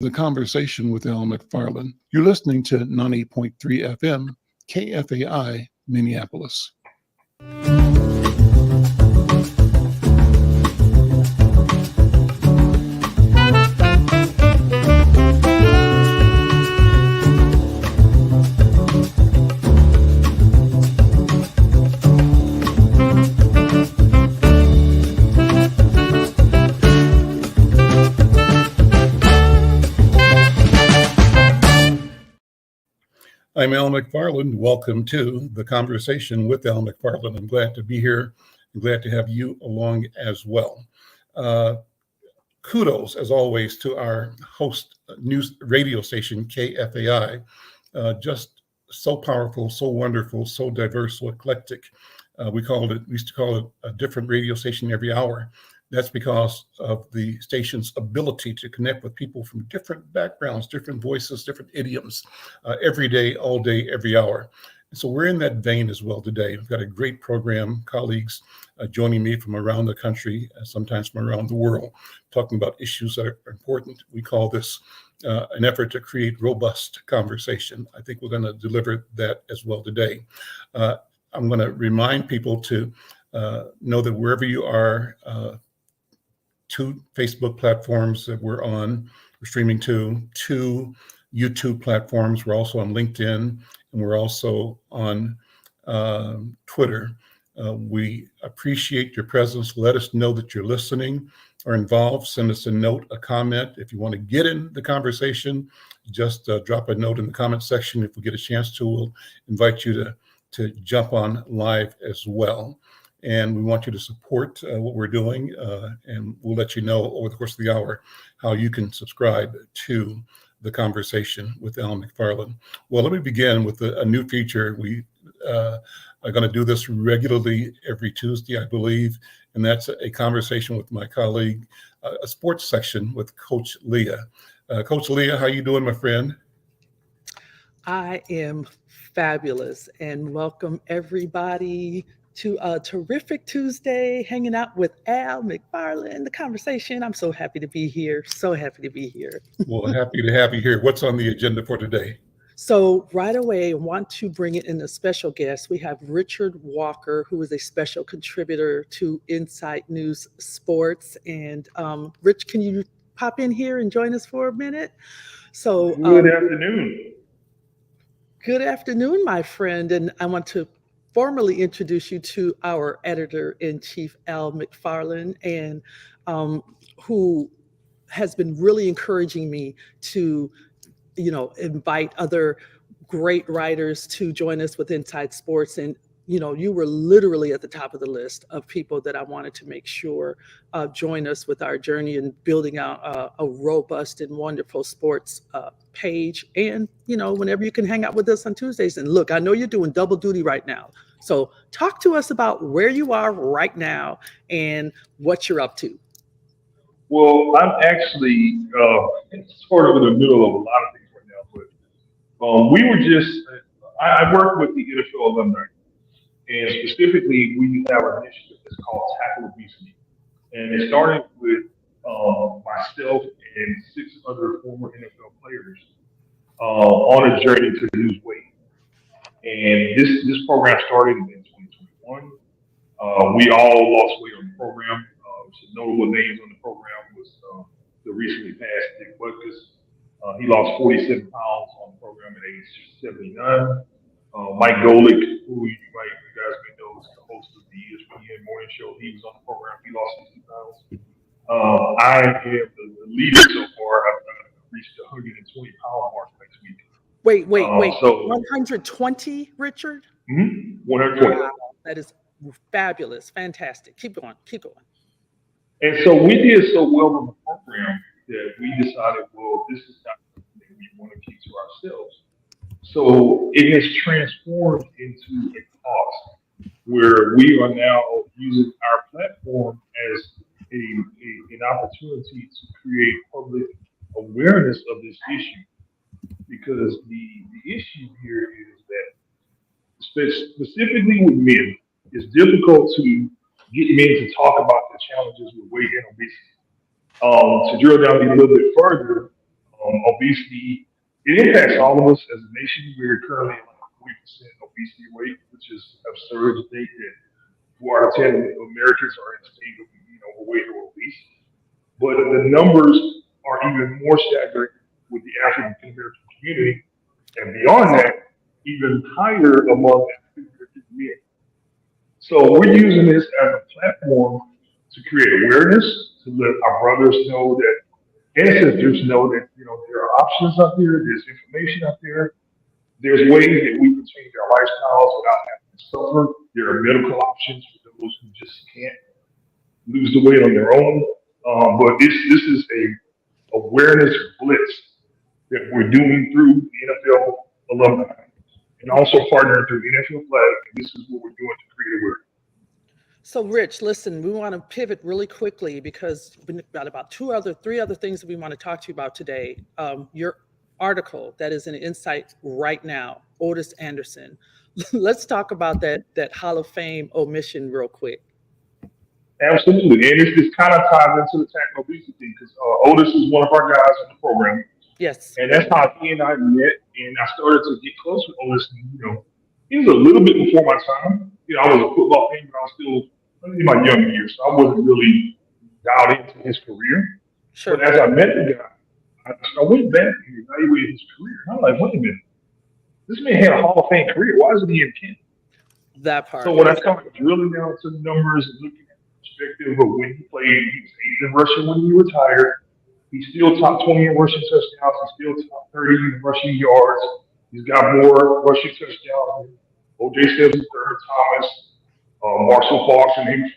The Conversation with Al McFarlane. You're listening to 90.3 FM, KFAI, Minneapolis. I'm Al McFarlane. Welcome to the Conversation with Al McFarlane. I'm glad to be here. I'm glad to have you along as well. Kudos, as always, to our host news radio station, KFAI. Just so powerful, so wonderful, so diverse, so eclectic. We used to call it a different radio station every hour. That's because of the station's ability to connect with people from different backgrounds, different voices, different idioms, every day, all day, every hour. And so we're in that vein as well today. We've got a great program, colleagues joining me from around the country, sometimes from around the world, talking about issues that are important. We call this an effort to create robust conversation. I think we're going to deliver that as well today. I'm going to remind people to know that wherever you are, 2 Facebook platforms that we're on, we're streaming to 2 YouTube platforms. We're also on LinkedIn, and we're also on Twitter. We appreciate your presence. Let us know that you're listening or involved. Send us a note, a comment. If you want to get in the conversation, just drop a note in the comment section. If we get a chance to, we'll invite you to jump on live as well. And we want you to support what we're doing, and we'll let you know over the course of the hour how you can subscribe to the Conversation with Al McFarlane. Well, let me begin with a new feature. We are going to do this regularly every Tuesday, I believe, and that's a conversation with my colleague, a sports section with Coach Leah. Coach Leah, how you doing, my friend? I am fabulous, and welcome everybody to a terrific Tuesday, hanging out with Al McFarlane, the conversation. I'm so happy to be here. So happy to be here. Well, happy to have you here. What's on the agenda for today? So right away, I want to bring in a special guest. We have Richard Walker, who is a special contributor to Insight News Sports. And Rich, can you pop in here and join us for a minute? So good afternoon. Good afternoon, my friend. And I want to formally introduce you to our editor-in-chief, Al McFarlane, and who has been really encouraging me to, invite other great writers to join us with Inside Sports. And, you were literally at the top of the list of people that I wanted to make sure join us with our journey in building out a robust and wonderful sports page. And, whenever you can hang out with us on Tuesdays. And look, I know you're doing double duty right now. So talk to us about where you are right now and what you're up to. Well, I'm actually sort of in the middle of a lot of things right now, but I work with the NFL alumni, and specifically we have an initiative that's called Tackle Obesity, and it started with myself and 6 other former NFL players on a journey to lose weight. And this program started in 2021. We all lost weight on the program. Some notable names on the program was the recently passed Dick Butkus. He lost 47 pounds on the program at age 79. Mike Golick, who you guys may know, is the host of the ESPN morning show. He was on the program. He lost 60 pounds. I am the leader so far. I've reached the 120-pound mark next week. Wait. So 120, Richard? 120. Wow, that is fabulous. Fantastic. Keep going. And so we did so well in the program that we decided, well, this is not something we want to keep to ourselves. So it has transformed into a cause where we are now using our platform as an opportunity to create public awareness of this issue. Because the issue here is that, specifically with men, it's difficult to get men to talk about the challenges with weight and obesity. To drill down a little bit further, Obesity, it impacts all of us as a nation. We're currently at like 40% obesity rate, which is absurd to think that 4 out of 10 Americans are in a state of, overweight or obese. But the numbers are even more staggering with the African American community. And beyond that, even higher among African American men. So we're using this as a platform to create awareness, to let our brothers know that, and sisters know that, there are options out there, there's information out there, there's ways that we can change our lifestyles without having to suffer. There are medical options for those who just can't lose the weight on their own. But this is a awareness blitz that we're doing through the NFL alumni and also partnering through NFL Flag. And this is what we're doing to create awareness. So Rich, listen, we want to pivot really quickly because we've got about three other things that we want to talk to you about today. Your article that is in Insight right now, Otis Anderson. Let's talk about that Hall of Fame omission real quick. Absolutely, and this kind of ties into the tackle obesity because Otis is one of our guys in the program. Yes. And that's how he and I met, and I started to get close with Otis. He was a little bit before my time. I was a football fan, but I was still in my younger years, so I wasn't really dialed into his career. Sure. But as I met the guy, I went back and evaluated his career. And I'm like, wait a minute, this man had a Hall of Fame career. Why isn't he in Kent? That part. So when I started drilling down to the numbers and looking at the perspective of when he played, he was 8th in rushing when he retired. He's still top 20 in rushing touchdowns. He's still top 30 in rushing yards. He's got more rushing touchdowns than O.J. Simpson, Thomas, Marshall Falks, and Hicks.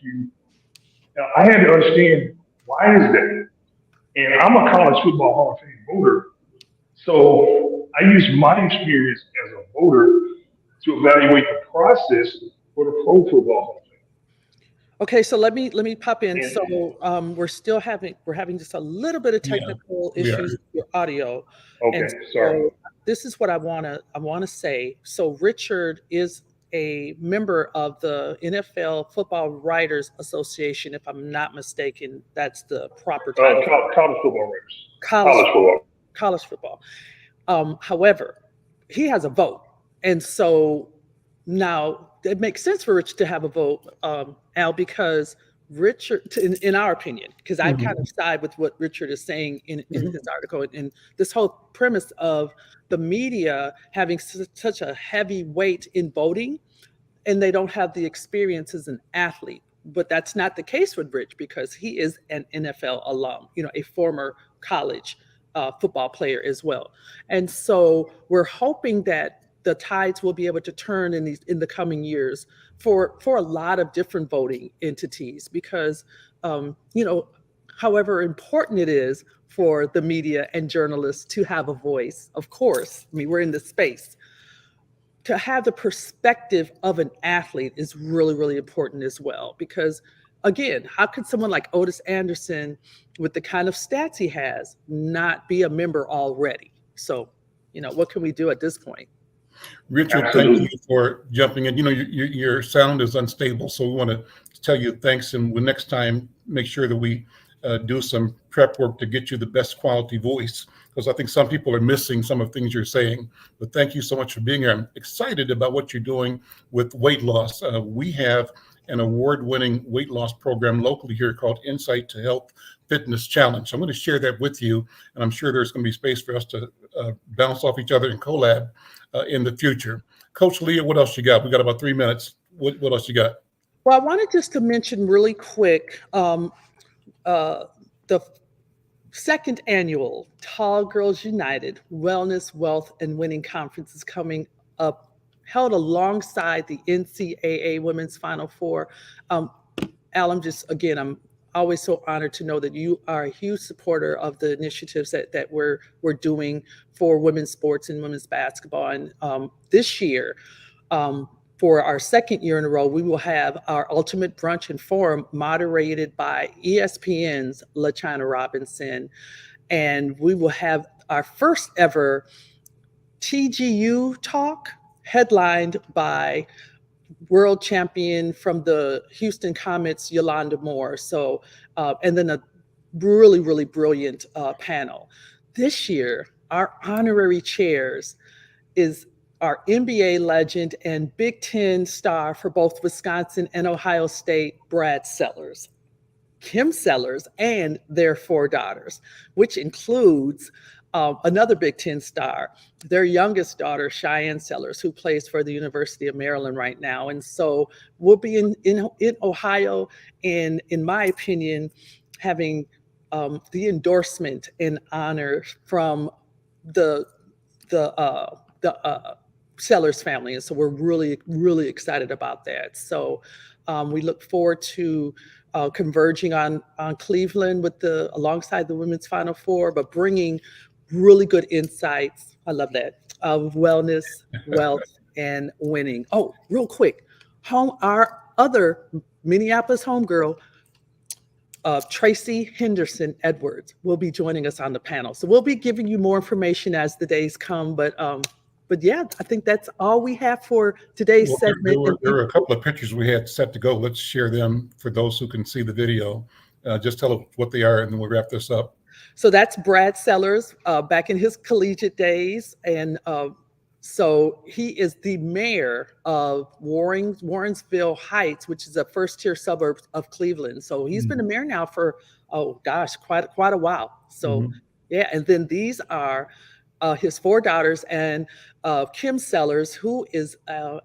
Now, I had to understand, why is that? And I'm a college football Hall of Fame voter. So I use my experience as a voter to evaluate the process for the Pro Football Hall of Fame. Okay, so let me pop in. So we're having just a little bit of technical issues with your audio. Okay, sorry. This is what I wanna say. So Richard is a member of the NFL Football Writers Association, if I'm not mistaken. That's the proper title. College football writers. College football. However, he has a vote, and so now it makes sense for Rich to have a vote, Al, because Richard, in our opinion, because I kind of side with what Richard is saying in his article, and this whole premise of the media having such a heavy weight in voting, and they don't have the experience as an athlete. But that's not the case with Rich, because he is an NFL alum, a former college football player as well. And so we're hoping that the tides will be able to turn in the coming years for a lot of different voting entities, because however important it is for the media and journalists to have a voice, of course, I mean, we're in this space. To have the perspective of an athlete is really, really important as well, because again, how could someone like Otis Anderson, with the kind of stats he has, not be a member already? So, what can we do at this point? Richard, thank you for jumping in. Your sound is unstable, so we want to tell you thanks, and next time make sure that we do some prep work to get you the best quality voice, because I think some people are missing some of the things you're saying. But thank you so much for being here. I'm excited about what you're doing with weight loss. We have an award-winning weight loss program locally here called Insight to Health Fitness Challenge. I'm going to share that with you, and I'm sure there's going to be space for us to bounce off each other and collab in the future. Coach Leah, what else you got? We got about 3 minutes. What else you got? Well, I wanted just to mention really quick the second annual Tall Girls United Wellness, Wealth, and Winning Conference is coming up, held alongside the NCAA Women's Final Four. Al, I'm always so honored to know that you are a huge supporter of the initiatives that we're doing for women's sports and women's basketball. And this year, for our second year in a row, we will have our Ultimate Brunch and Forum moderated by ESPN's LaChina Robinson. And we will have our first ever TGU talk headlined by world champion from the Houston Comets, Yolanda Moore. So, and then a really, really brilliant panel. this year, our honorary chairs is our NBA legend and Big Ten star for both Wisconsin and Ohio State, Brad Sellers, Kim Sellers, and their 4 daughters, which includes another Big Ten star, their youngest daughter, Cheyenne Sellers, who plays for the University of Maryland right now. And so we'll be in Ohio, and in my opinion, having the endorsement and honor from the Sellers family. And so we're really, really excited about that. So we look forward to converging on Cleveland alongside the women's Final Four, but bringing really good insights. I love that, of wellness, wealth, and winning. Oh, real quick, our other Minneapolis homegirl, Tracy Henderson Edwards, will be joining us on the panel. So we'll be giving you more information as the days come. But yeah, I think that's all we have for today's segment. There were a couple of pictures we had set to go. Let's share them for those who can see the video. Just tell them what they are, and then we'll wrap this up. So that's Brad Sellers back in his collegiate days. And so he is the mayor of Warrensville Heights, which is a first-tier suburb of Cleveland. So he's been a mayor now for, quite a while. So yeah, and then these are his 4 daughters, and Kim Sellers, who is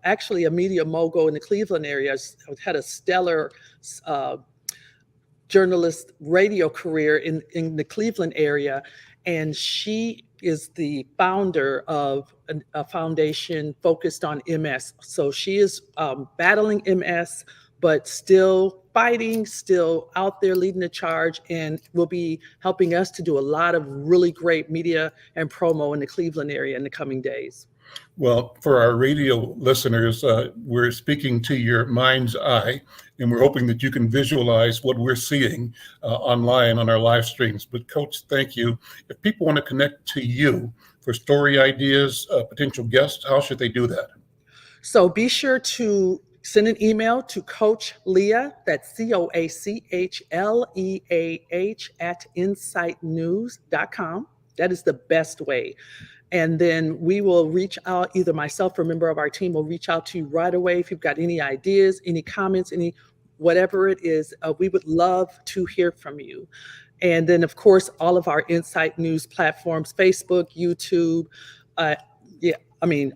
actually a media mogul in the Cleveland area, had a stellar journalist radio career in the Cleveland area. And she is the founder of a foundation focused on MS. So she is battling MS, but still fighting, still out there leading the charge, and will be helping us to do a lot of really great media and promo in the Cleveland area in the coming days. Well, for our radio listeners, we're speaking to your mind's eye, and we're hoping that you can visualize what we're seeing online on our live streams. But Coach, thank you. If people want to connect to you for story ideas, potential guests, how should they do that? So be sure to send an email to Coach Leah, that's CoachLeah at insightnews.com. That is the best way. And then we will reach out, either myself or a member of our team will reach out to you right away. If you've got any ideas, any comments, whatever it is, we would love to hear from you. And then, of course, all of our Insight News platforms, Facebook, YouTube,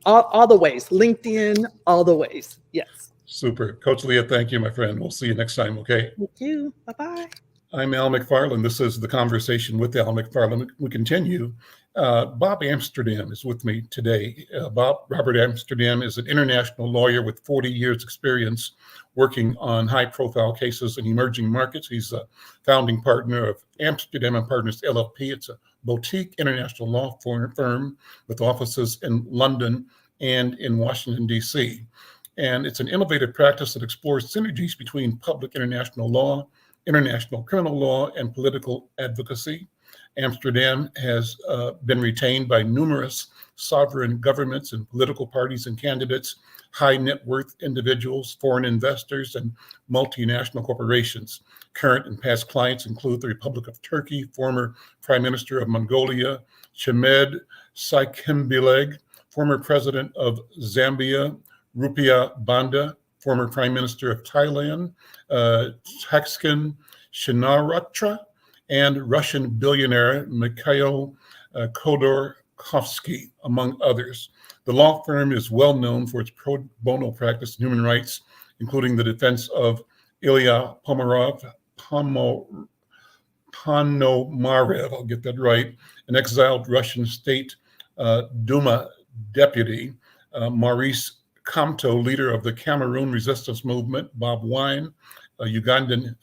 all the ways, LinkedIn, all the ways. Yes. Super. Coach Leah, thank you, my friend. We'll see you next time, okay? Thank you. Bye-bye. I'm Al McFarlane. This is the Conversation with Al McFarlane. We continue. Bob Amsterdam is with me today. Robert Amsterdam is an international lawyer with 40 years experience working on high-profile cases in emerging markets. He's a founding partner of Amsterdam and Partners LLP. It's a boutique international law firm with offices in London and in Washington, D.C. And it's an innovative practice that explores synergies between public international law, international criminal law, and political advocacy. Amsterdam has been retained by numerous sovereign governments and political parties and candidates, high net worth individuals, foreign investors, and multinational corporations. Current and past clients include the Republic of Turkey, former Prime Minister of Mongolia, Chamed Saikimbileg, former President of Zambia, Rupiah Banda, former Prime Minister of Thailand, Thaksin Shinawatra, and Russian billionaire Mikhail Khodorkovsky, among others. The law firm is well known for its pro bono practice in human rights, including the defense of Ilya Ponomarev, I'll get that right, an exiled Russian state Duma deputy, Maurice Kamto, leader of the Cameroon resistance movement, Bob Wine, a Ugandan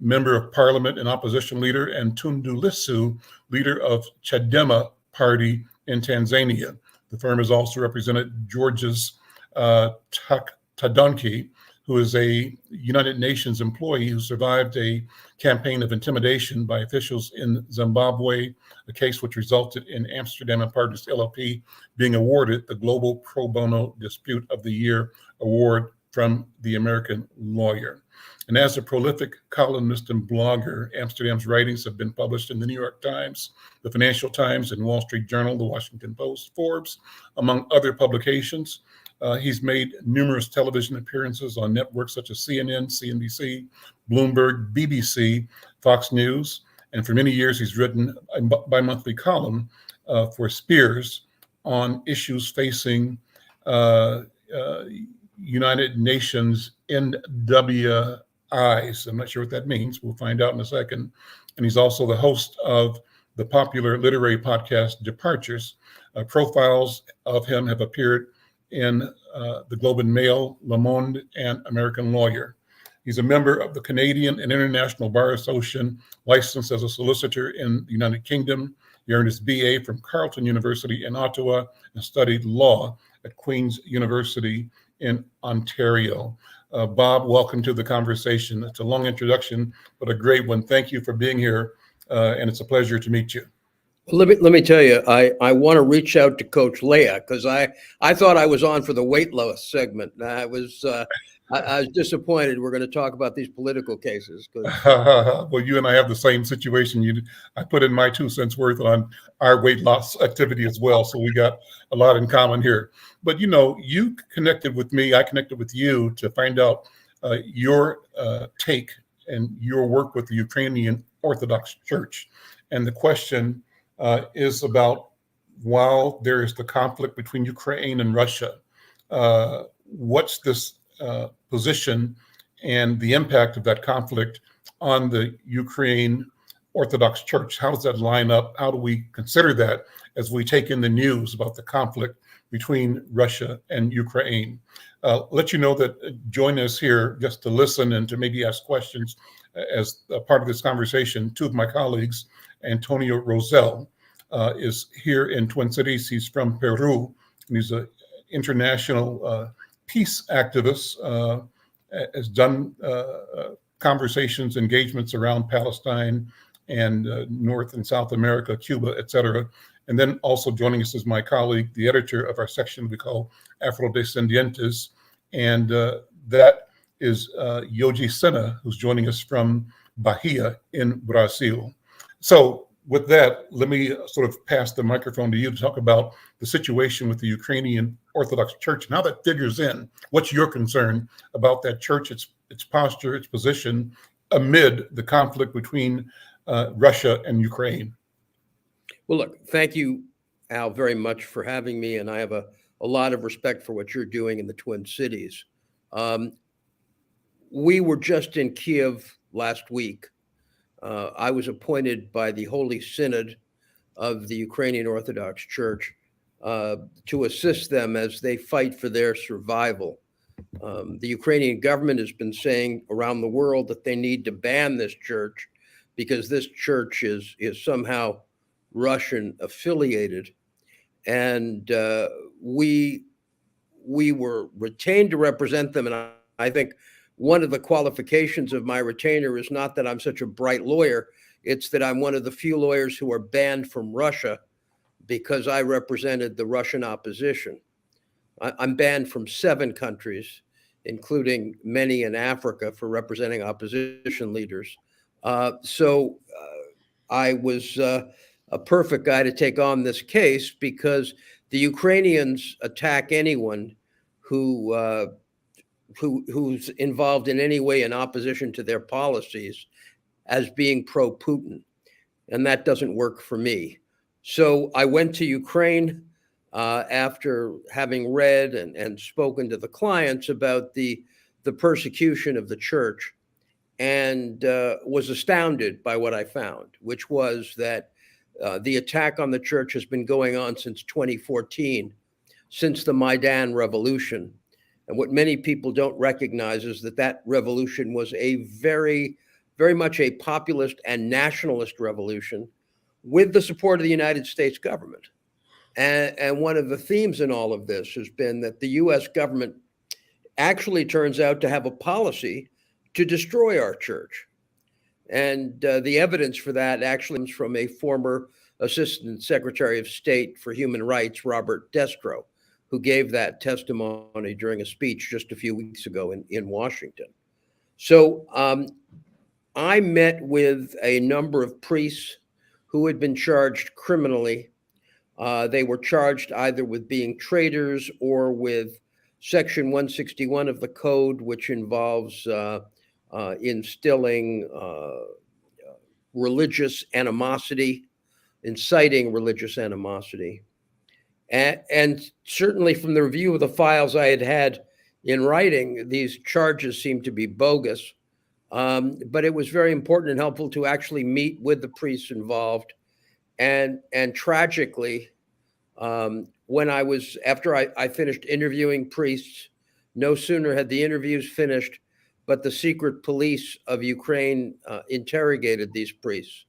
member of parliament and opposition leader, and Tundu Lissu, leader of Chadema party in Tanzania. The firm has also represented George's Tadonki, who is a United Nations employee who survived a campaign of intimidation by officials in Zimbabwe, a case which resulted in Amsterdam and Partners LLP being awarded the Global Pro Bono Dispute of the Year award from the American Lawyer. And as a prolific columnist and blogger, Amsterdam's writings have been published in the New York Times, the Financial Times, and Wall Street Journal, the Washington Post, Forbes, among other publications. He's made numerous television appearances on networks such as CNN, CNBC, Bloomberg, BBC, Fox News, and for many years he's written a bi-monthly column for Spears on issues facing United Nations NWIs. I'm not sure what that means. We'll find out in a second. And he's also the host of the popular literary podcast Departures. Profiles of him have appeared in the Globe and Mail, Le Monde, and American Lawyer. He's a member of the Canadian and International Bar Association, licensed as a solicitor in the United Kingdom. He earned his BA from Carleton University in Ottawa and studied law at Queen's University in Ontario. Bob, welcome to the conversation. It's a long introduction, but a great one. Thank you for being here, and it's a pleasure to meet you. Let me tell you, I want to reach out to Coach Leah because I thought I was on for the weight loss segment. I was disappointed. We're going to talk about these political cases. Well, you and I have the same situation. I put in my 2 cents worth on our weight loss activity as well, so we got a lot in common here. But you connected with me. I connected with you to find out your take and your work with the Ukrainian Orthodox Church, and the question is about, while there is the conflict between Ukraine and Russia, what's this position and the impact of that conflict on the Ukraine Orthodox Church? How does that line up? How do we consider that as we take in the news about the conflict between Russia and Ukraine? Let you know that join us here just to listen and to maybe ask questions as a part of this conversation. 2 of my colleagues, Antonio Rosell, is here in Twin Cities. He's from Peru, and he's an international peace activist, has done conversations, engagements around Palestine and North and South America, Cuba, etc. And then also joining us is my colleague, the editor of our section we call Afrodescendientes, and that is Yogi Sena, who's joining us from Bahia in Brazil. So with that, let me sort of pass the microphone to you to talk about the situation with the Ukrainian Orthodox Church and how that figures in. What's your concern about that church, its posture, its position amid the conflict between Russia and Ukraine? Well, look, thank you, Al, very much for having me, and I have a lot of respect for what you're doing in the Twin Cities. We were just in Kiev last week. I was appointed by the Holy Synod of the Ukrainian Orthodox Church to assist them as they fight for their survival. The Ukrainian government has been saying around the world that they need to ban this church because this church is somehow Russian affiliated. And we were retained to represent them. And I think one of the qualifications of my retainer is not that I'm such a bright lawyer. It's that I'm one of the few lawyers who are banned from Russia because I represented the Russian opposition. I'm banned from 7 countries, including many in Africa, for representing opposition leaders. So I was a perfect guy to take on this case because the Ukrainians attack anyone who's involved in any way in opposition to their policies as being pro-Putin, and that doesn't work for me. So I went to Ukraine after having read and spoken to the clients about the persecution of the church, and was astounded by what I found, which was that the attack on the church has been going on since 2014, since the Maidan revolution. And what many people don't recognize is that revolution was a very, very much a populist and nationalist revolution with the support of the United States government. And one of the themes in all of this has been that the US government actually turns out to have a policy to destroy our church. And the evidence for that actually comes from a former Assistant Secretary of State for Human Rights, Robert Destro, who gave that testimony during a speech just a few weeks ago in Washington. So I met with a number of priests who had been charged criminally. They were charged either with being traitors or with Section 161 of the code, which involves instilling religious animosity, inciting religious animosity. And certainly from the review of the files I had in writing, these charges seemed to be bogus. But it was very important and helpful to actually meet with the priests involved. And tragically, after I finished interviewing priests, no sooner had the interviews finished, but the secret police of Ukraine interrogated these priests.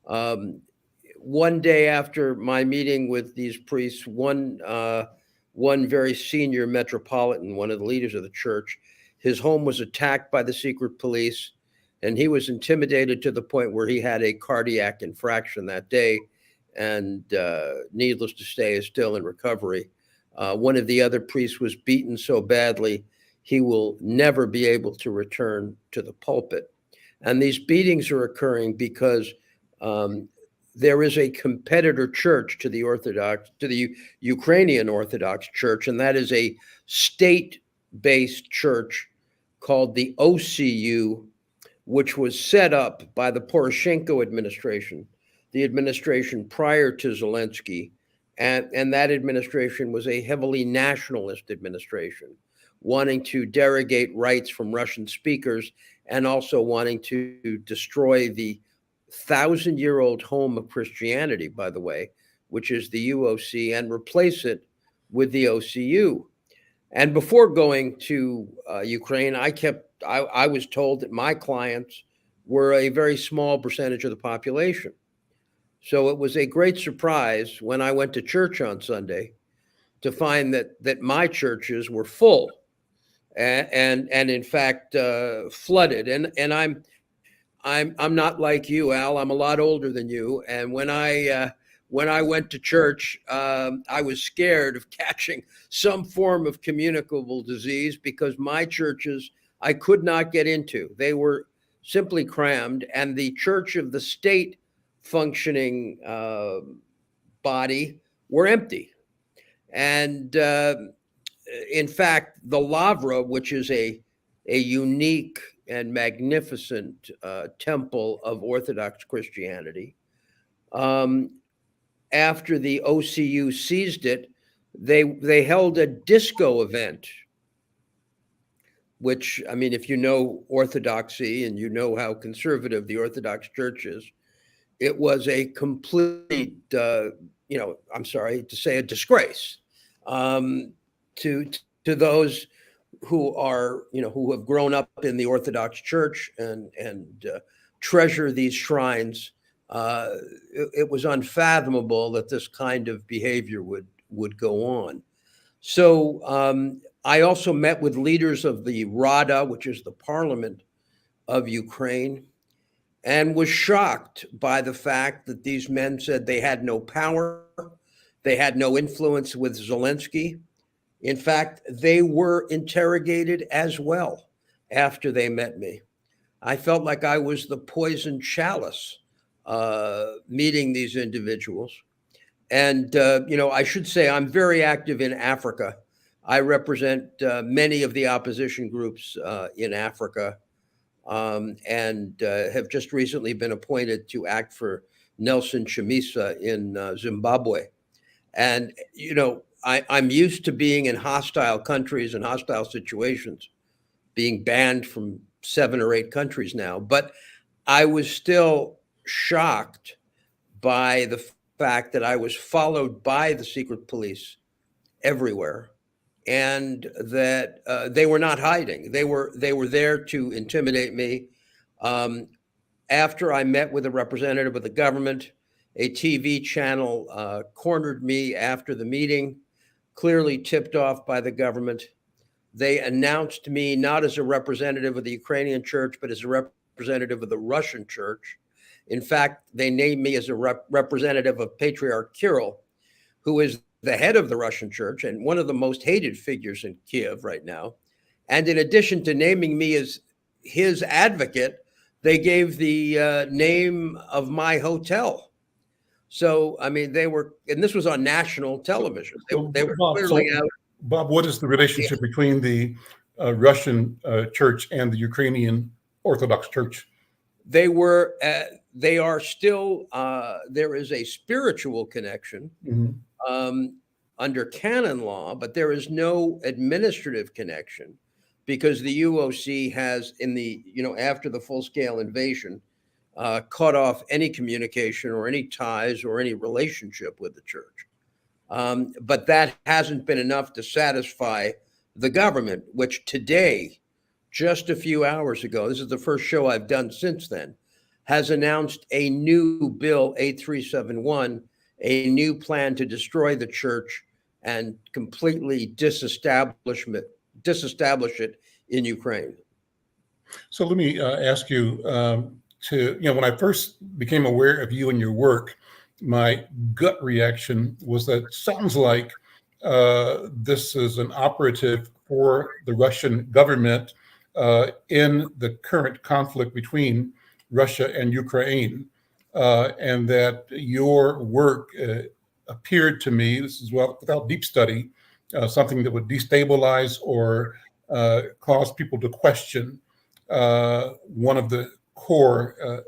One day after my meeting with these priests, one very senior metropolitan, one of the leaders of the church, his home was attacked by the secret police, and he was intimidated to the point where he had a cardiac infraction that day, and needless to say, is still in recovery. One of the other priests was beaten so badly, he will never be able to return to the pulpit. And these beatings are occurring because there is a competitor church to the Ukrainian Orthodox Church, and that is a state-based church called the OCU, which was set up by the Poroshenko administration, the administration prior to Zelensky. And that administration was a heavily nationalist administration, wanting to derogate rights from Russian speakers and also wanting to destroy the 1,000-year-old home of Christianity, by the way, which is the UOC, and replace it with the OCU. And before going to Ukraine, I was told that my clients were a very small percentage of the population. So it was a great surprise when I went to church on Sunday to find that my churches were full and in fact flooded. And I'm not like you, Al. I'm a lot older than you. And when I went to church, I was scared of catching some form of communicable disease because my churches I could not get into. They were simply crammed, and the church of the state functioning body were empty. And in fact, the Lavra, which is a unique and magnificent temple of Orthodox Christianity, after the OCU seized it, they held a disco event, which, I mean, if you know Orthodoxy and you know how conservative the Orthodox Church is, it was a complete, I'm sorry to say, a disgrace to those who are, who have grown up in the Orthodox Church and treasure these shrines. It was unfathomable that this kind of behavior would go on. So I also met with leaders of the Rada, which is the parliament of Ukraine, and was shocked by the fact that these men said they had no power, they had no influence with Zelensky. In fact, they were interrogated as well after they met me. I felt like I was the poison chalice meeting these individuals. And, I should say I'm very active in Africa. I represent many of the opposition groups in Africa and have just recently been appointed to act for Nelson Chamisa in Zimbabwe. And, I'm used to being in hostile countries and hostile situations, being banned from 7 or 8 countries now. But I was still shocked by the fact that I was followed by the secret police everywhere, and that they were not hiding. They were there to intimidate me. After I met with a representative of the government, a TV channel cornered me after the meeting, clearly tipped off by the government. They announced me not as a representative of the Ukrainian church, but as a representative of the Russian church. In fact, they named me as a representative of Patriarch Kirill, who is the head of the Russian church and one of the most hated figures in Kiev right now. And in addition to naming me as his advocate, they gave the name of my hotel. So, I mean, they were, and this was on national television. They were clearly out. Bob, what is the relationship between the Russian church and the Ukrainian Orthodox Church? They are still, there is a spiritual connection under canon law, but there is no administrative connection because the UOC has after the full-scale invasion, cut off any communication or any ties or any relationship with the church. But that hasn't been enough to satisfy the government, which today, just a few hours ago, this is the first show I've done since then, has announced a new bill, 8371, a new plan to destroy the church and completely disestablish it in Ukraine. So let me ask you, when I first became aware of you and your work, my gut reaction was that it sounds like this is an operative for the Russian government in the current conflict between Russia and Ukraine, and that your work appeared to me, this is without deep study, something that would destabilize or cause people to question one of the core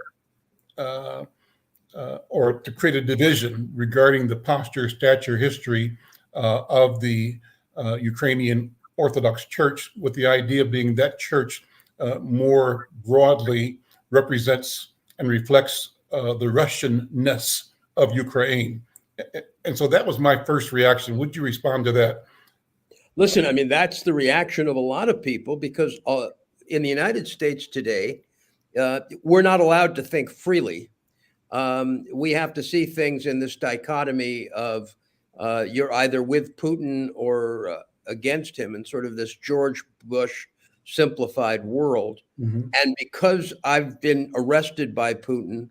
or to create a division regarding the posture, stature, history of the Ukrainian Orthodox Church, with the idea being that church more broadly represents and reflects the Russian-ness of Ukraine. And so that was my first reaction. Would you respond to that? Listen, I mean, that's the reaction of a lot of people because in the United States today, we're not allowed to think freely. We have to see things in this dichotomy of you're either with Putin or against him in sort of this George Bush simplified world. And because I've been arrested by Putin,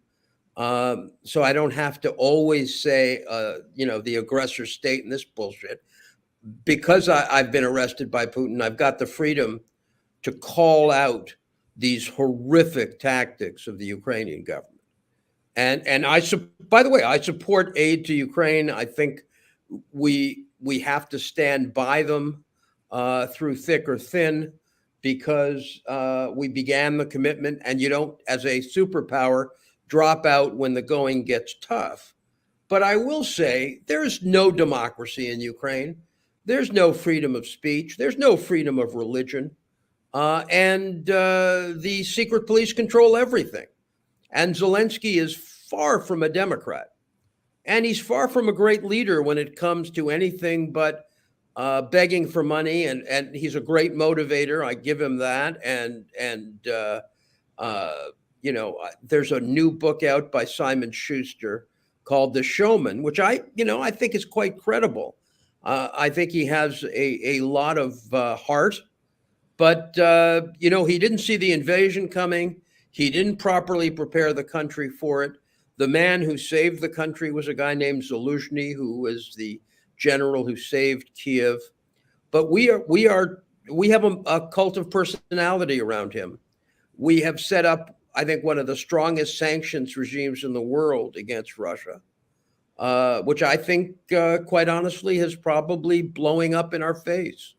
so I don't have to always say, the aggressor state and this bullshit. Because I've been arrested by Putin, I've got the freedom to call out these horrific tactics of the Ukrainian government. And by the way, I support aid to Ukraine. I think we have to stand by them through thick or thin because we began the commitment, and you don't, as a superpower, drop out when the going gets tough. But I will say there's no democracy in Ukraine. There's no freedom of speech. There's no freedom of religion. And the secret police control everything. And Zelensky is far from a Democrat. And he's far from a great leader when it comes to anything but begging for money. And he's a great motivator. I give him that. There's a new book out by Simon Schuster called The Showman, which I think is quite credible. I think he has a lot of heart, but he didn't see the invasion coming. He didn't properly prepare the country for it. The man who saved the country was a guy named Zaluzhny, who was the general who saved Kiev. But we have a cult of personality around him. We have set up, I think, one of the strongest sanctions regimes in the world against Russia. Which I think, quite honestly, is probably blowing up in our face.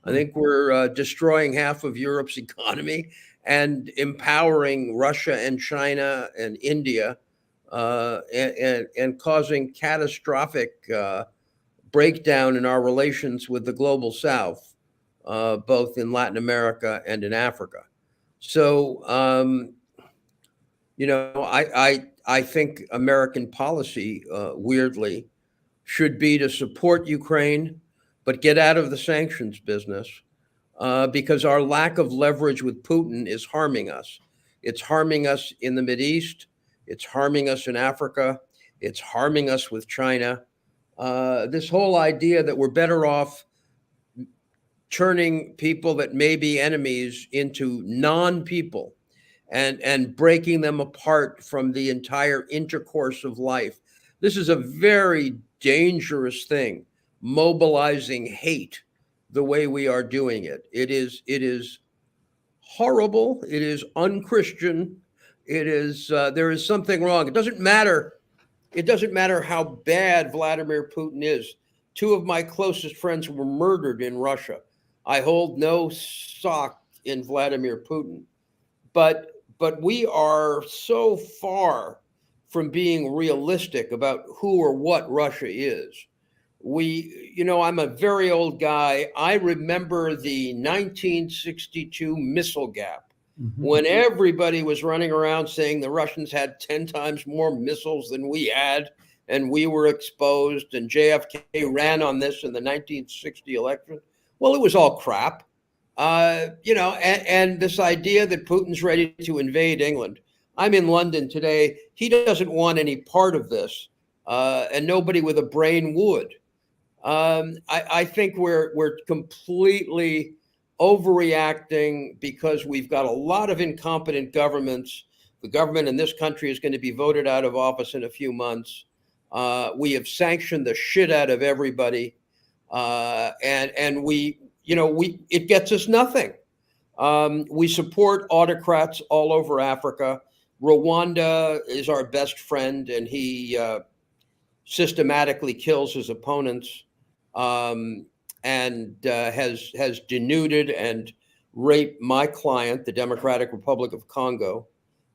I think we're destroying half of Europe's economy and empowering Russia and China and India and causing catastrophic breakdown in our relations with the global South, both in Latin America and in Africa. So, I think American policy, weirdly, should be to support Ukraine, but get out of the sanctions business because our lack of leverage with Putin is harming us. It's harming us in the Mideast. It's harming us in Africa. It's harming us with China. This whole idea that we're better off turning people that may be enemies into non-people and breaking them apart from the entire intercourse of life. This is a very dangerous thing, mobilizing hate the way we are doing it. It is horrible. It is unchristian. It is there is something wrong. It doesn't matter. It doesn't matter how bad Vladimir Putin is. Two of my closest friends were murdered in Russia. I hold no stock in Vladimir Putin, but we are so far from being realistic about who or what Russia is. I'm a very old guy. I remember the 1962 missile gap, when everybody was running around saying the Russians had 10 times more missiles than we had, and we were exposed, and JFK ran on this in the 1960 election. Well, it was all crap. And this idea that Putin's ready to invade England. I'm in London today. He doesn't want any part of this, and nobody with a brain would. I think we're completely overreacting because we've got a lot of incompetent governments. The government in this country is going to be voted out of office in a few months. We have sanctioned the shit out of everybody, and it gets us nothing. We support autocrats all over Africa. Rwanda is our best friend, and he systematically kills his opponents. And has denuded and raped my client, the Democratic Republic of Congo.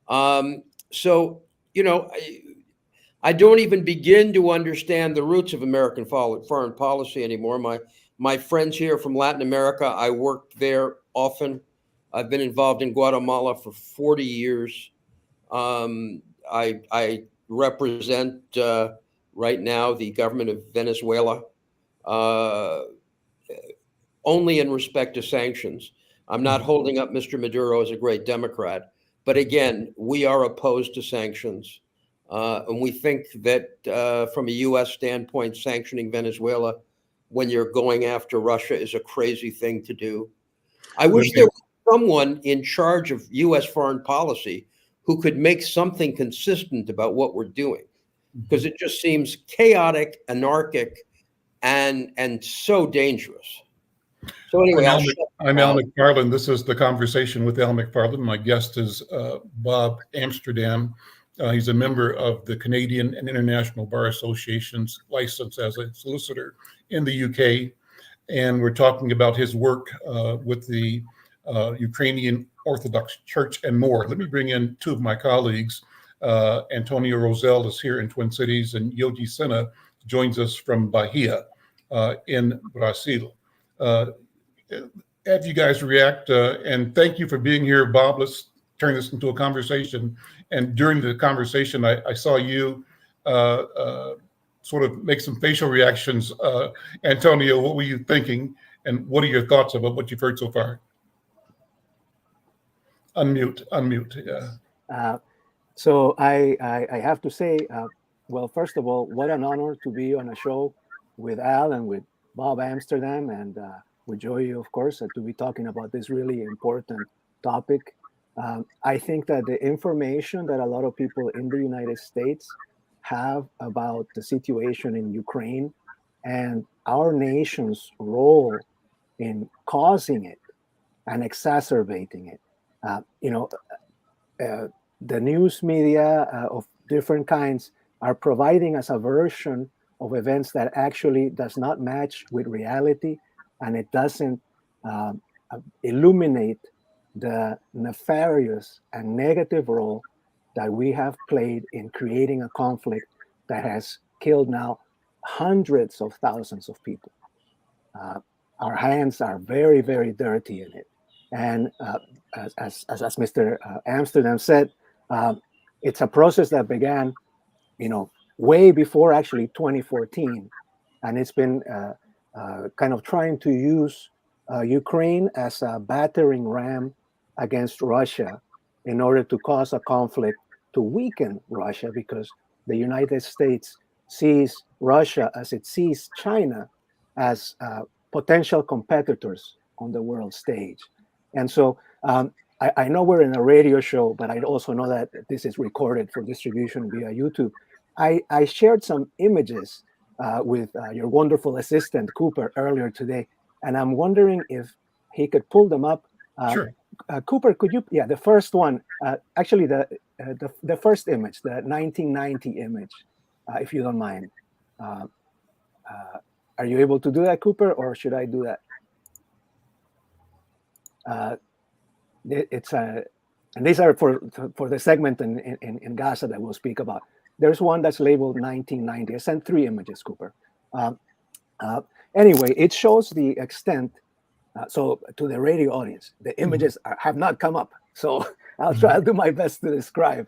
I don't even begin to understand the roots of American foreign policy anymore. My friends here from Latin America, I worked there often. I've been involved in Guatemala for 40 years. I represent right now the government of Venezuela. Only in respect to sanctions. I'm not holding up Mr. Maduro as a great Democrat, but again, we are opposed to sanctions. And we think that from a U.S. standpoint, sanctioning Venezuela when you're going after Russia is a crazy thing to do. I wish there was someone in charge of U.S. foreign policy who could make something consistent about what we're doing, because it just seems chaotic, anarchic, and so dangerous. So anyway, I'm Al McFarlane. This is the Conversation with Al McFarlane. My guest is Bob Amsterdam. He's a member of the Canadian and International Bar Associations, licensed as a solicitor in the UK. And we're talking about his work with the Ukrainian Orthodox Church and more. Let me bring in two of my colleagues. Antonio Rosell is here in Twin Cities, and Yogi Sena joins us from Bahia in Brazil. Have you guys react, and thank you for being here, Bob. Let's turn this into a conversation. And during the conversation, I saw you sort of make some facial reactions. Antonio, what were you thinking, and what are your thoughts about what you've heard so far? Unmute. Yeah. So I have to say, well, first of all, what an honor to be on a show with Al and with Bob Amsterdam and with Joey, of course, to be talking about this really important topic. I think that the information that a lot of people in the United States have about the situation in Ukraine and our nation's role in causing it and exacerbating it. The news media of different kinds are providing us a version of events that actually does not match with reality, and it doesn't illuminate the nefarious and negative role that we have played in creating a conflict that has killed now hundreds of thousands of people. Our hands are very, very dirty in it. And as Mr. Amsterdam said, it's a process that began, way before actually 2014, and it's been kind of trying to use Ukraine as a battering ram against Russia in order to cause a conflict to weaken Russia, because the United States sees Russia as it sees China as potential competitors on the world stage. And so I know we're in a radio show, but I also know that this is recorded for distribution via YouTube. I shared some images with your wonderful assistant, Cooper, earlier today, and I'm wondering if he could pull them up. Sure. Cooper, could you? Yeah, the first one. Actually, the first image, the 1990 image, if you don't mind. Are you able to do that, Cooper, or should I do that? It's and these are for the segment in Gaza that we'll speak about. There's one that's labeled 1990. I sent 3 images, Cooper. Anyway, it shows the extent. So to the radio audience, the images have not come up. So I'll do my best to describe.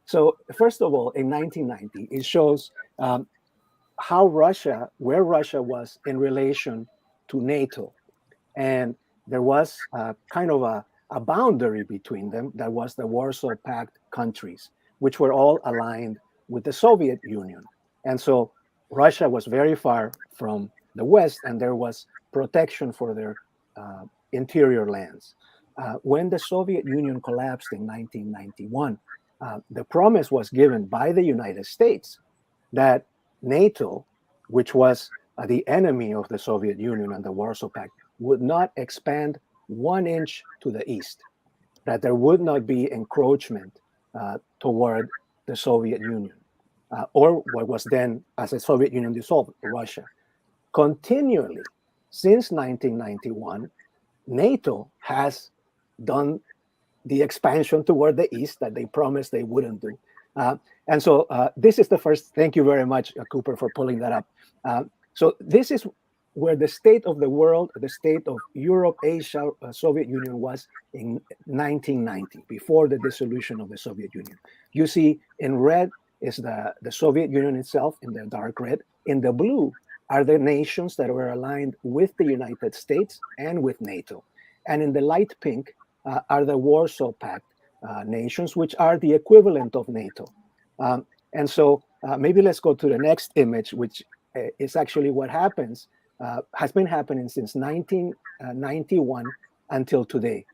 So first of all, in 1990, it shows where Russia was in relation to NATO. And there was kind of a boundary between them that was the Warsaw Pact countries, which were all aligned with the Soviet Union. And so Russia was very far from the West, and there was protection for their interior lands. When the Soviet Union collapsed in 1991, the promise was given by the United States that NATO, which was the enemy of the Soviet Union and the Warsaw Pact, would not expand 1 inch to the east, that there would not be encroachment toward the Soviet Union, or what was then, as the Soviet Union dissolved, Russia. Continually, since 1991, NATO has done the expansion toward the east that they promised they wouldn't do. And so this is the first, thank you very much, Cooper, for pulling that up. So this is where the state of the world, the state of Europe, Asia, Soviet Union was in 1990, before the dissolution of the Soviet Union. You see in red is the Soviet Union itself, in the dark red. In the blue are the nations that were aligned with the United States and with NATO. And in the light pink are the Warsaw Pact nations, which are the equivalent of NATO. And so maybe let's go to the next image, which is actually what happens, has been happening since 1991 until today.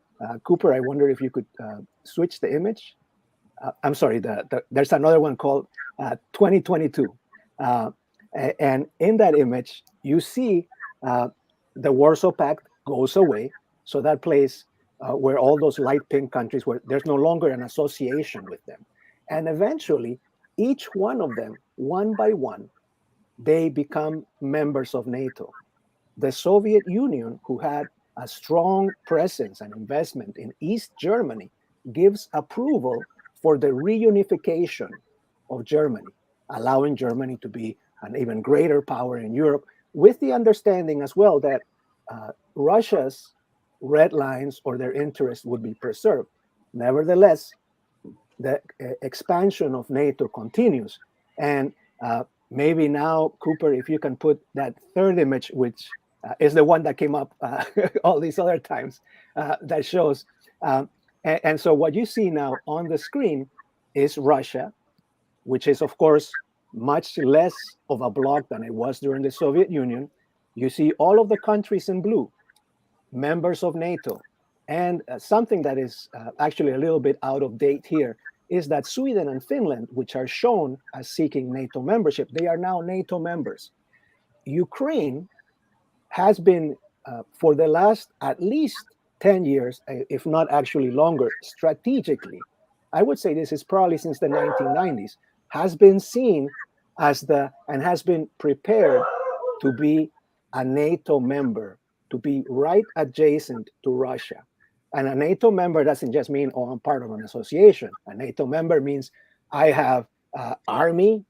Cooper, I wonder if you could switch the image. I'm sorry, there's another one called 2022. And in that image, you see the Warsaw Pact goes away. So that place where all those light pink countries, where there's no longer an association with them. And eventually, each one of them, one by one, they become members of NATO. The Soviet Union, who had a strong presence and investment in East Germany, gives approval for the reunification of Germany, allowing Germany to be an even greater power in Europe, with the understanding as well that Russia's red lines or their interests would be preserved. Nevertheless, the expansion of NATO continues. And maybe now, Cooper, if you can put that third image, which is the one that came up all these other times, that shows. And so what you see now on the screen is Russia, which is, of course, much less of a bloc than it was during the Soviet Union. You see all of the countries in blue, members of NATO. And something that is actually a little bit out of date here is that Sweden and Finland, which are shown as seeking NATO membership, they are now NATO members. Ukraine has been, for the last at least 10 years, if not actually longer, strategically, I would say this is probably since the 1990s, has been seen as and has been prepared to be a NATO member, to be right adjacent to Russia. And a NATO member doesn't just mean, oh, I'm part of an association. A NATO member means I have army,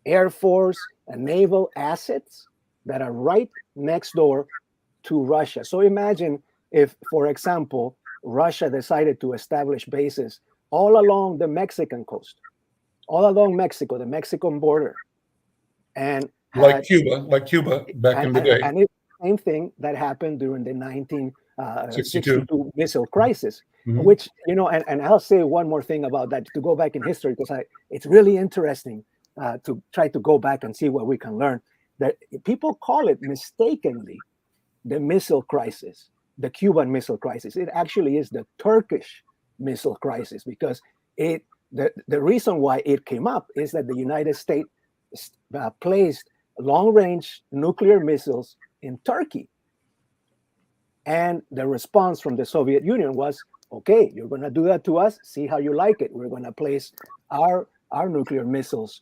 air force, and naval assets that are right next door to Russia. So imagine if, for example, Russia decided to establish bases all along the Mexican coast, all along Mexico, the Mexican border. And like Cuba back in the day. And it's the same thing that happened during the 1962 missile crisis, which, you know, and I'll say one more thing about that to go back in history, because it's really interesting to try to go back and see what we can learn. That people call it mistakenly the missile crisis, the Cuban missile crisis. It actually is the Turkish missile crisis, because the reason why it came up is that the United States placed long-range nuclear missiles in Turkey. And the response from the Soviet Union was, okay, you're going to do that to us. See how you like it. We're going to place our nuclear missiles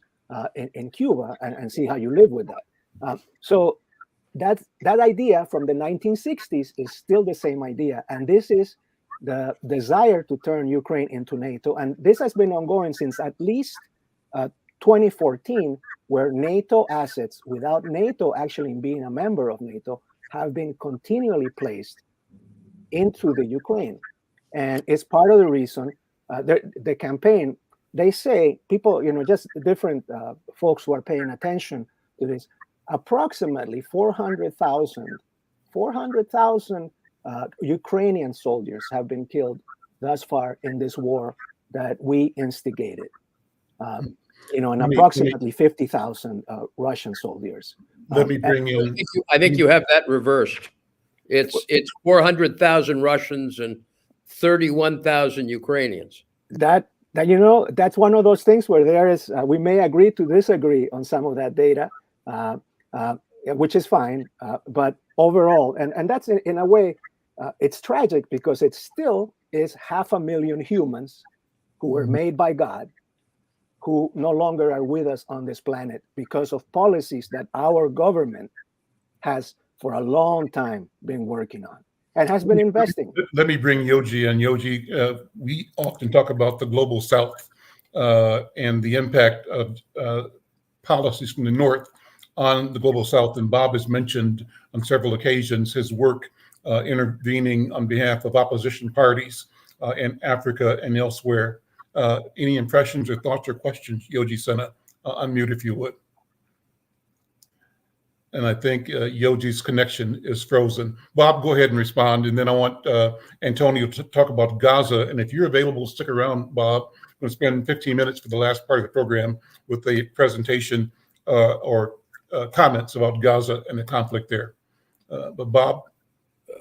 in Cuba and see how you live with that. So that idea from the 1960s is still the same idea. And this is the desire to turn Ukraine into NATO. And this has been ongoing since at least 2014, where NATO assets, without NATO actually being a member of NATO, have been continually placed into the Ukraine. And it's part of the reason the campaign, they say, people, just different folks who are paying attention to this, approximately 400,000 Ukrainian soldiers have been killed thus far in this war that we instigated. And approximately 50,000 Russian soldiers. Let me bring in. I think you have that reversed. It's 400,000 Russians and 31,000 Ukrainians. That's one of those things where there is we may agree to disagree on some of that data, which is fine. But overall, and that's in a way, it's tragic because it still is 500,000 humans who were made by God, who no longer are with us on this planet because of policies that our government has for a long time been working on and has been investing. Let me bring Yogi in. Yogi, we often talk about the global South and the impact of policies from the North on the global South. And Bob has mentioned on several occasions his work intervening on behalf of opposition parties in Africa and elsewhere. Any impressions or thoughts or questions, Yogi Sena? Unmute if you would. And I think Yogi's connection is frozen. Bob, go ahead and respond. And then I want Antonio to talk about Gaza. And if you're available, stick around, Bob. I'm going to spend 15 minutes for the last part of the program with a presentation or comments about Gaza and the conflict there. But Bob?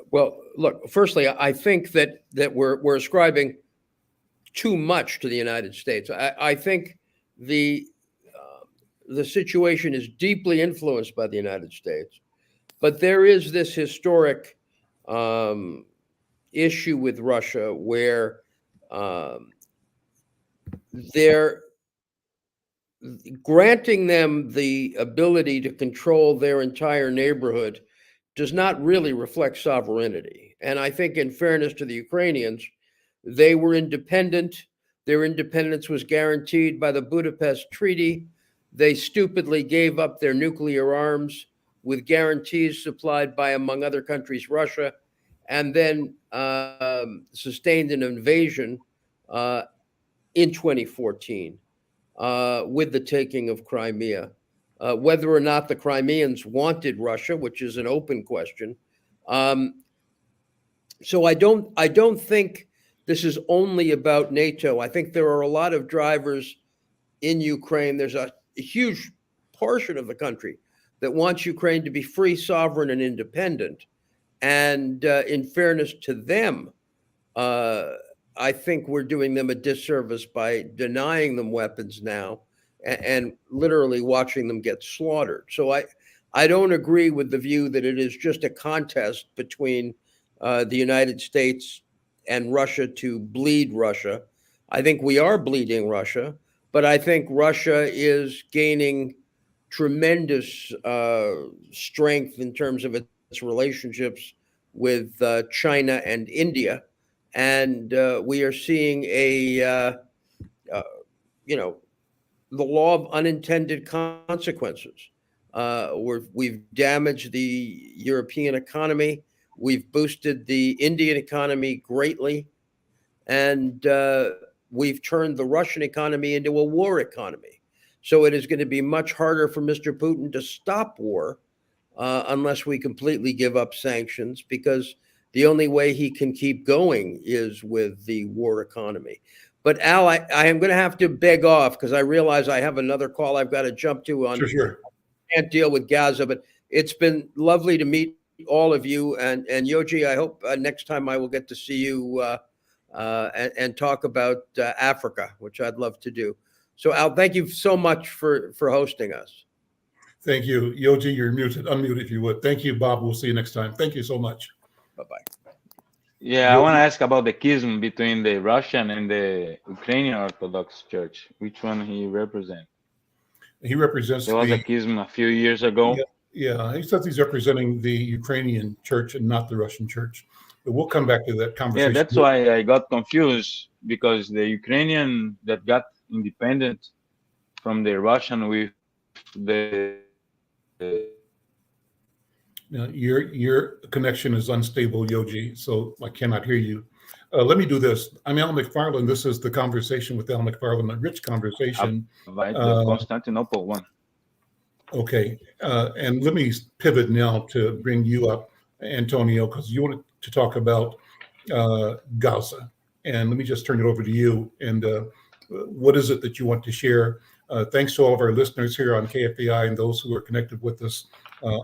Well, look, firstly, I think that we're ascribing too much to the United States. I think the situation is deeply influenced by the United States, but there is this historic issue with Russia where they're granting them the ability to control their entire neighborhood does not really reflect sovereignty. And I think, in fairness to the Ukrainians, they were independent. Their independence was guaranteed by the Budapest Treaty. They stupidly gave up their nuclear arms with guarantees supplied by, among other countries, Russia, and then sustained an invasion in 2014 with the taking of Crimea. Whether or not the Crimeans wanted Russia, which is an open question. So I don't think this is only about NATO. I think there are a lot of drivers in Ukraine. There's a huge portion of the country that wants Ukraine to be free, sovereign, and independent. And in fairness to them, I think we're doing them a disservice by denying them weapons now and literally watching them get slaughtered. So I don't agree with the view that it is just a contest between the United States and Russia to bleed Russia. I think we are bleeding Russia, but I think Russia is gaining tremendous strength in terms of its relationships with China and India. And we are seeing the law of unintended consequences. We've damaged the European economy. We've boosted the Indian economy greatly. And we've turned the Russian economy into a war economy. So it is going to be much harder for Mr. Putin to stop war unless we completely give up sanctions, because the only way he can keep going is with the war economy. But Al, I am going to have to beg off because I realize I have another call I've got to jump to on. Sure. I can't deal with Gaza, but it's been lovely to meet all of you. And Yogi, I hope next time I will get to see you and talk about Africa, which I'd love to do. So Al, thank you so much for hosting us. Thank you. Yogi, you're muted. Unmute if you would. Thank you, Bob. We'll see you next time. Thank you so much. Bye-bye. Yeah, I want to ask about the schism between the Russian and the Ukrainian Orthodox Church. Which one he represents? He represents There was a the, schism a few years ago. yeah, he says he's representing the Ukrainian church and not the Russian church. But we'll come back to that Yeah, conversation. that's why I got confused, because the Ukrainian that got independent from the Russian with the Your connection is unstable, Yoji, so I cannot hear you. Let me do this. I'm Al McFarlane. This is the Conversation with Al McFarlane, a rich conversation. the Constantinople one. Okay, and let me pivot now to bring you up, Antonio, because you wanted to talk about Gaza. And let me just turn it over to you. And what is it that you want to share? Thanks to all of our listeners here on KFAI and those who are connected with us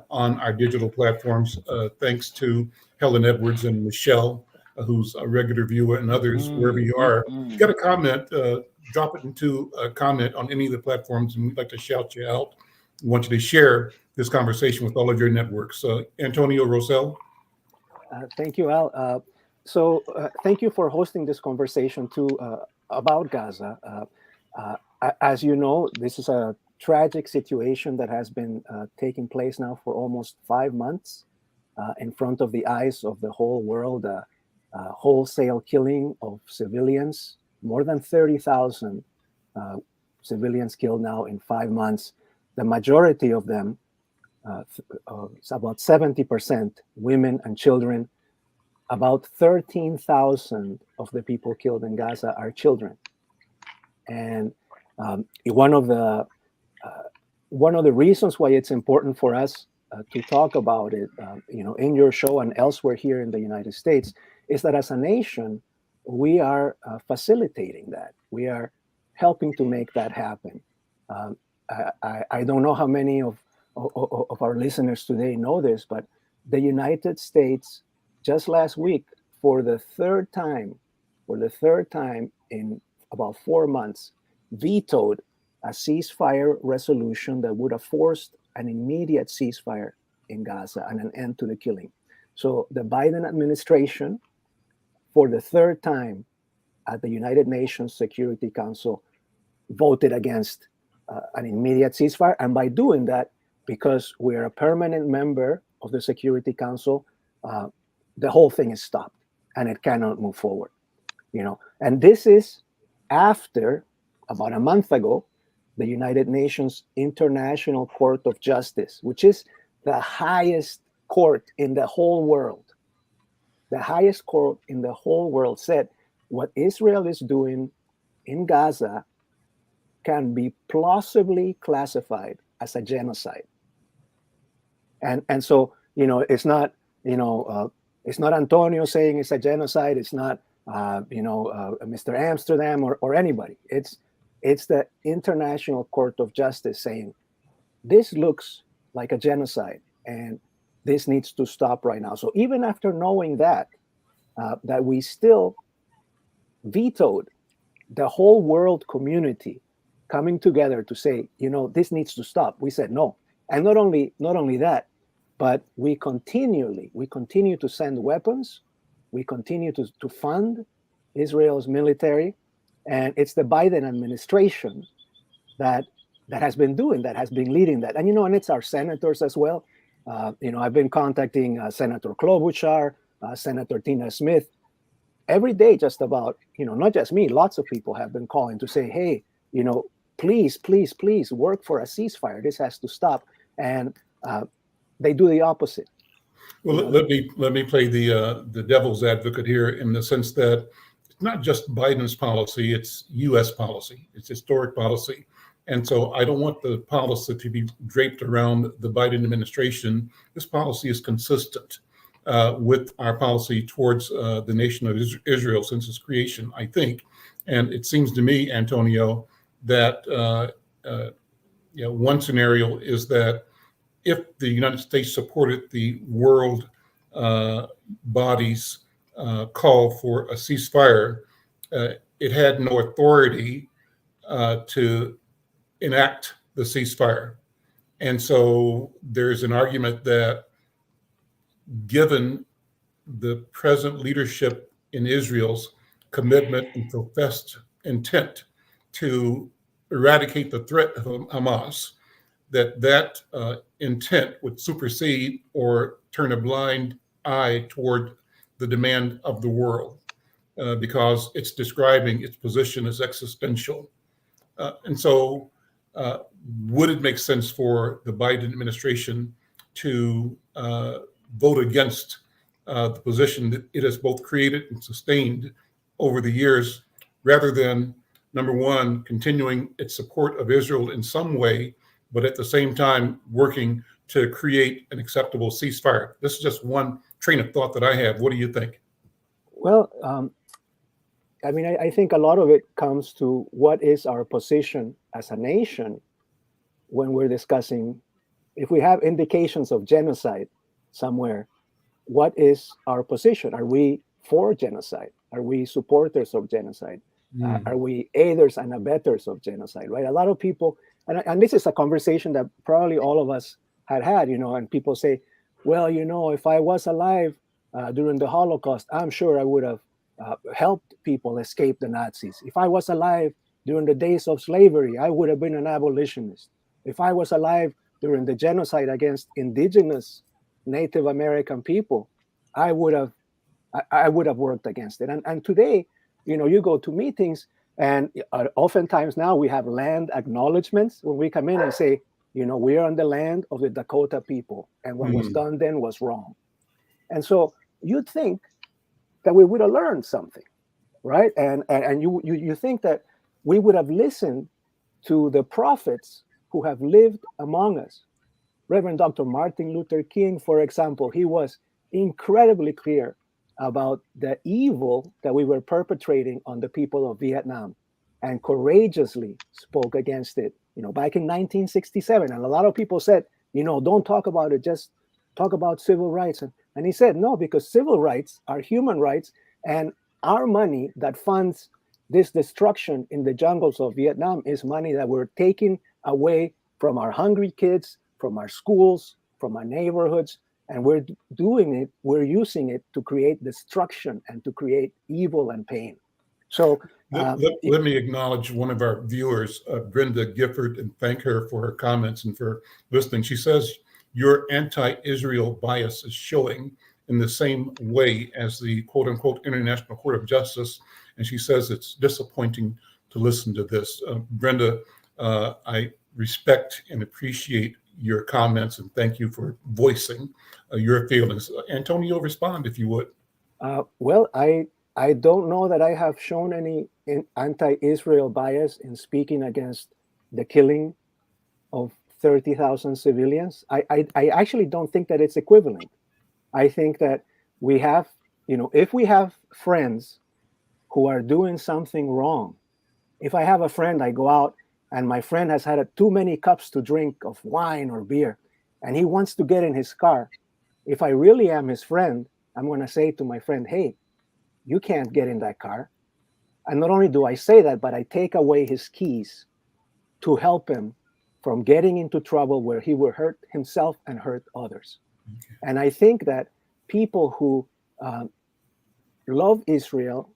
on our digital platforms. Thanks to Helen Edwards and Michelle, who's a regular viewer, and others, wherever you are. If you got a comment, drop it into a comment on any of the platforms, and we'd like to shout you out. We want you to share this conversation with all of your networks. Antonio Rosell. Thank you, Al. So thank you for hosting this conversation too about Gaza. As you know, this is a tragic situation that has been taking place now for almost 5 months in front of the eyes of the whole world. Wholesale killing of civilians, more than 30,000 civilians killed now in 5 months. The majority of them, it's about 70% women and children. About 13,000 of the people killed in Gaza are children. And one of the reasons why it's important for us to talk about it, in your show and elsewhere here in the United States, is that as a nation, we are facilitating that. We are helping to make that happen. I don't know how many of our listeners today know this, but the United States just last week, for the third time in about 4 months, vetoed a ceasefire resolution that would have forced an immediate ceasefire in Gaza and an end to the killing. So the Biden administration, for the third time at the United Nations Security Council, voted against an immediate ceasefire. And by doing that, because we're a permanent member of the Security Council, the whole thing is stopped and it cannot move forward. And this is after, about a month ago, the United Nations International Court of Justice, which is the highest court in the whole world, said what Israel is doing in Gaza can be plausibly classified as a genocide. And so, it's not, it's not Antonio saying it's a genocide. It's not, Mr. Amsterdam or anybody. It's the International Court of Justice saying this looks like a genocide and this needs to stop right now. So even after knowing that we still vetoed the whole world community coming together to say, this needs to stop. We said no. And not only that, but we continue to send weapons. We continue to fund Israel's military. And it's the Biden administration that has been leading that. And, and it's our senators as well. I've been contacting Senator Klobuchar, Senator Tina Smith, every day, just about, not just me, lots of people have been calling to say, hey, please work for a ceasefire. This has to stop. And they do the opposite. Well, let me play the devil's advocate here, in the sense that it's not just Biden's policy, it's U.S. policy. It's historic policy. And so I don't want the policy to be draped around the Biden administration. This policy is consistent with our policy towards the nation of Israel since its creation, I think. And it seems to me, Antonio, that one scenario is that if the United States supported the world body's call for a ceasefire, it had no authority to enact the ceasefire. And so there's an argument that, given the present leadership in Israel's commitment and professed intent to eradicate the threat of Hamas, that intent would supersede or turn a blind eye toward the demand of the world, because it's describing its position as existential. And so would it make sense for the Biden administration to vote against the position that it has both created and sustained over the years, rather than, number one, continuing its support of Israel in some way, but at the same time working to create an acceptable ceasefire? This is just one train of thought that I have. What do you think? Well, I mean, I think a lot of it comes to what is our position as a nation when we're discussing, if we have indications of genocide somewhere, what is our position? Are we for genocide? Are we supporters of genocide? Are we aiders and abettors of genocide, right? A lot of people, and this is a conversation that probably all of us had, and people say, well, if I was alive during the Holocaust, I'm sure I would have helped people escape the Nazis. If I was alive during the days of slavery, I would have been an abolitionist. If I was alive during the genocide against indigenous Native American people, I would have worked against it. And today, you go to meetings, and oftentimes now we have land acknowledgements when we come in and say, we are on the land of the Dakota people, and what was done then was wrong. And so you'd think that we would have learned something, right? And you think that we would have listened to the prophets who have lived among us. Reverend Dr. Martin Luther King, for example, he was incredibly clear about the evil that we were perpetrating on the people of Vietnam, and courageously spoke against it, back in 1967. And a lot of people said, don't talk about it, just talk about civil rights. And he said, no, because civil rights are human rights, and our money that funds this destruction in the jungles of Vietnam is money that we're taking away from our hungry kids, from our schools, from our neighborhoods, and we're using it to create destruction and to create evil and pain. So let me acknowledge one of our viewers, Brenda Gifford, and thank her for her comments and for listening. She says, your anti-Israel bias is showing in the same way as the quote unquote International Court of Justice. And she says it's disappointing to listen to this. Brenda, I respect and appreciate your comments, and thank you for voicing your feelings. Antonio, respond if you would. Well, I don't know that I have shown any anti-Israel bias in speaking against the killing of 30,000 civilians. I actually don't think that it's equivalent. I think that we have, if we have friends who are doing something wrong, if I have a friend, I go out and my friend has had too many cups to drink of wine or beer, and he wants to get in his car, if I really am his friend, I'm going to say to my friend, hey, you can't get in that car. And not only do I say that, but I take away his keys to help him from getting into trouble where he will hurt himself and hurt others. Okay. And I think that people who love Israel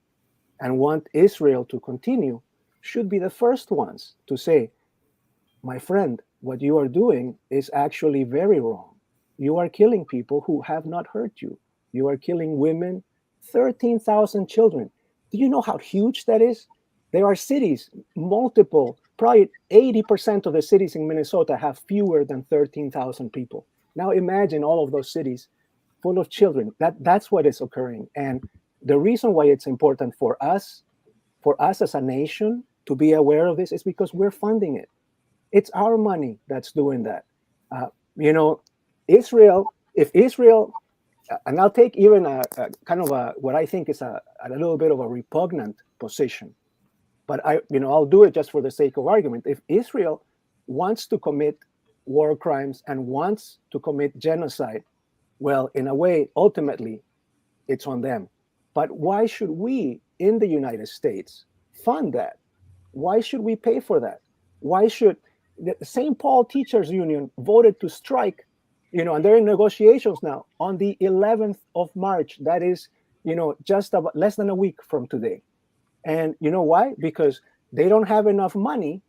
and want Israel to continue should be the first ones to say, my friend, what you are doing is actually very wrong. You are killing people who have not hurt you. You are killing women, 13,000 children. Do you know how huge that is? There are cities, multiple, probably 80% of the cities in Minnesota have fewer than 13,000 people. Now imagine all of those cities full of children. That's what is occurring. And the reason why it's important for us as a nation to be aware of this is because we're funding it. It's our money that's doing that. Israel, and I'll take even a kind of what I think is a little bit of a repugnant position, but I'll do it just for the sake of argument. If Israel wants to commit war crimes and wants to commit genocide, well, in a way, ultimately, it's on them. But why should we in the United States fund that? Why should we pay for that? Why should the St. Paul Teachers Union voted to strike, and they're in negotiations now on the 11th of March. That is, just about less than a week from today. And you know why? Because they don't have enough money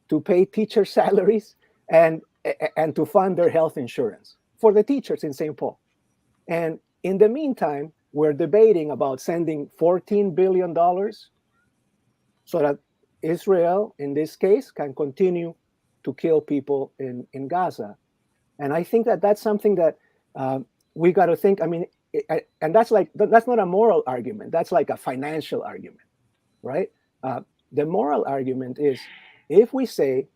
to pay teacher salaries and to fund their health insurance for the teachers in St. Paul. And in the meantime, we're debating about sending $14 billion so that Israel, in this case, can continue to kill people in Gaza. And I think that that's something that we got to think. I mean, and that's not a moral argument. That's like a financial argument, right? The moral argument is if we say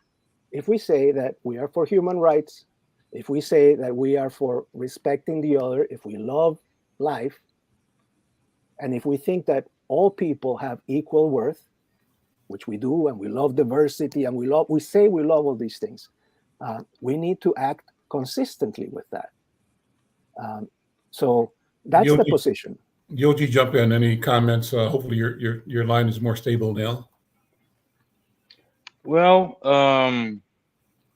that we are for human rights, if we say that we are for respecting the other, if we love life, and if we think that all people have equal worth, which we do, and we love diversity, and we say we love all these things, we need to act consistently with that. So that's the position. Yogi, jump in. Any comments? Hopefully your line is more stable now. Well, I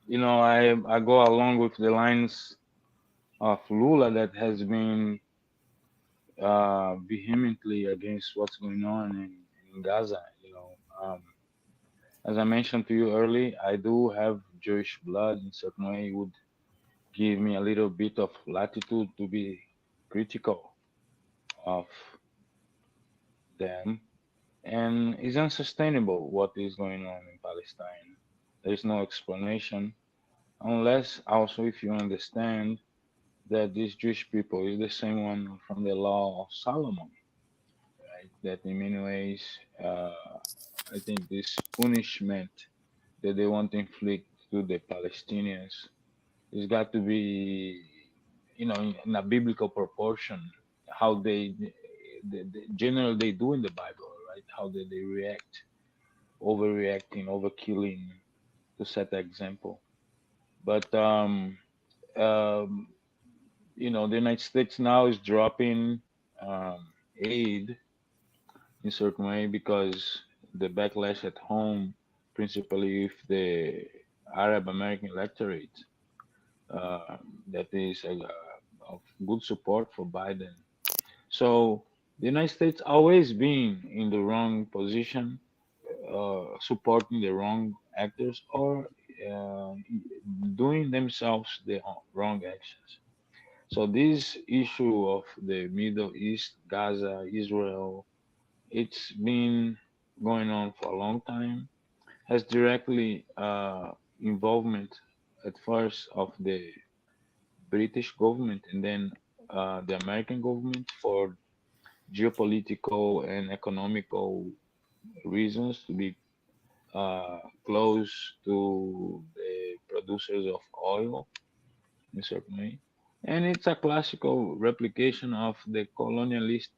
go along with the lines of Lula that has been vehemently against what's going on in Gaza. As I mentioned to you earlier, I do have Jewish blood. In certain way, it would give me a little bit of latitude to be critical of them. And it's unsustainable what is going on in Palestine. There is no explanation, unless also if you understand that these Jewish people is the same one from the law of Solomon, right? That in many ways, I think this punishment that they want to inflict to the Palestinians has got to be, in a biblical proportion, how they generally they do in the Bible, right? How they react, overreacting, overkilling to set the example. But the United States now is dropping aid in a certain way because the backlash at home, principally with the Arab American electorate, that is of good support for Biden. So the United States always been in the wrong position, supporting the wrong actors or doing themselves the wrong actions. So this issue of the Middle East, Gaza, Israel, it's been going on for a long time, has directly involvement at first of the British government and then the American government for geopolitical and economical reasons to be close to the producers of oil in a certain way. And it's a classical replication of the colonialist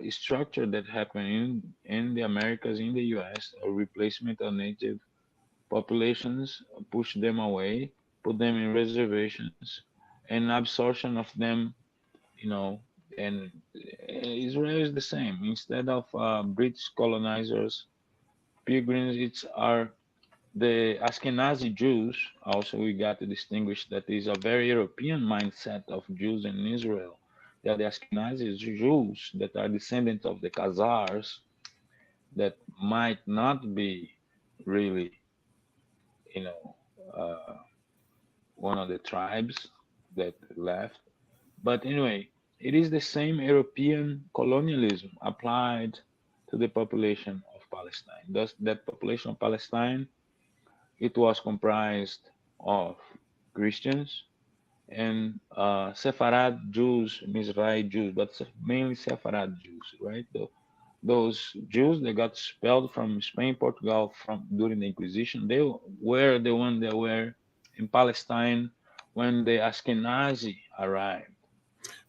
structure that happened in the Americas, in the US, a replacement of native populations, push them away, put them in reservations, and absorption of them, and Israel is the same. Instead of British colonizers, pilgrims, are the Ashkenazi Jews. Also, we got to distinguish that is a very European mindset of Jews in Israel. They are the Ashkenazi Jews that are descendants of the Khazars that might not be really, one of the tribes that left. But anyway, it is the same European colonialism applied to the population of Palestine. Thus, that population of Palestine, it was comprised of Christians and Sepharad Jews, Mizrahi Jews, but mainly Sepharad Jews, right? Those Jews that got expelled from Spain, Portugal during the Inquisition, they were the ones that were in Palestine when the Ashkenazi arrived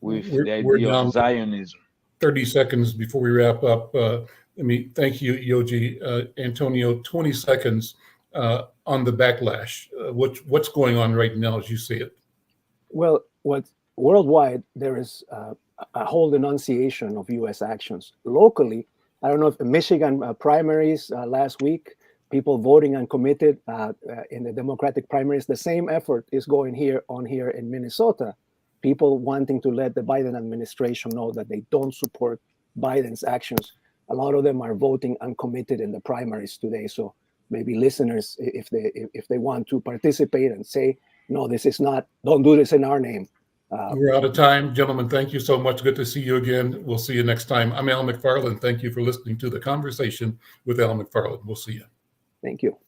with the idea of Zionism. 30 seconds before we wrap up. Let me thank you, Yogi. Antonio, 20 seconds on the backlash. What's going on right now as you see it? Well, worldwide, there is a whole denunciation of U.S. actions. Locally, I don't know if the Michigan primaries last week, people voting uncommitted in the Democratic primaries. The same effort is going on here in Minnesota. People wanting to let the Biden administration know that they don't support Biden's actions. A lot of them are voting uncommitted in the primaries today. So maybe listeners, if they want to participate and say, no, this is not, don't do this in our name. We're out of time. Gentlemen, thank you so much. Good to see you again. We'll see you next time. I'm Al McFarlane. Thank you for listening to the Conversation with Al McFarlane. We'll see you. Thank you.